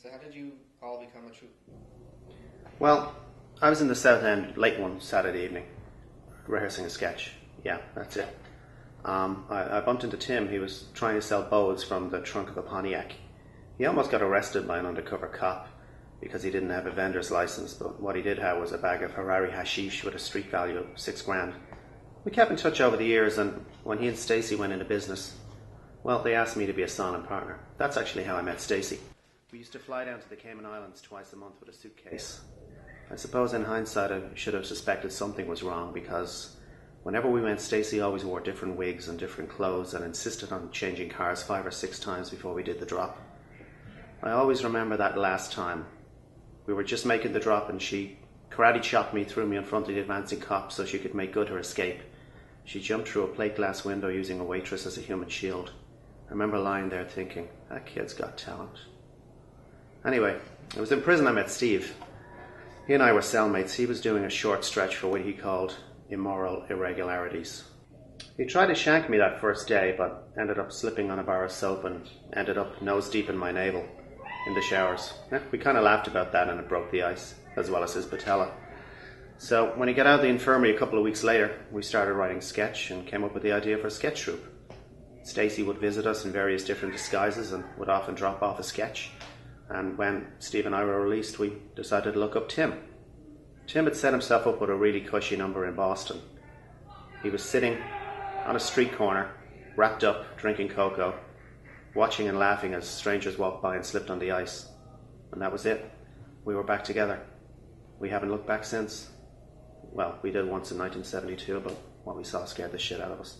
So how did you all become a troupe? Well, I was in the South End late one Saturday evening, rehearsing a sketch. Yeah, that's it. I bumped into Tim. He was trying to sell bows from the trunk of a Pontiac. He almost got arrested by an undercover cop because he didn't have a vendor's license, but what he did have was a bag of Harari hashish with a street value of $6,000. We kept in touch over the years, and when he and Stacey went into business, well, they asked me to be a silent partner. That's actually how I met Stacey. We used to fly down to the Cayman Islands twice a month with a suitcase. I suppose in hindsight I should have suspected something was wrong, because whenever we went, Stacey always wore different wigs and different clothes and insisted on changing cars 5 or 6 times before we did the drop. I always remember that last time. We were just making the drop and she karate chopped me, threw me in front of the advancing cops so she could make good her escape. She jumped through a plate glass window using a waitress as a human shield. I remember lying there thinking, that kid's got talent. Anyway, it was in prison I met Steve. He and I were cellmates. He was doing a short stretch for what he called immoral irregularities. He tried to shank me that first day, but ended up slipping on a bar of soap and ended up nose deep in my navel in the showers. We kind of laughed about that and it broke the ice, as well as his patella. So when he got out of the infirmary a couple of weeks later, we started writing sketch and came up with the idea for a sketch troupe. Stacey would visit us in various different disguises and would often drop off a sketch. And when Steve and I were released, we decided to look up Tim. Tim had set himself up with a really cushy number in Boston. He was sitting on a street corner, wrapped up, drinking cocoa, watching and laughing as strangers walked by and slipped on the ice. And that was it. We were back together. We haven't looked back since. Well, we did once in 1972, but what we saw scared the shit out of us.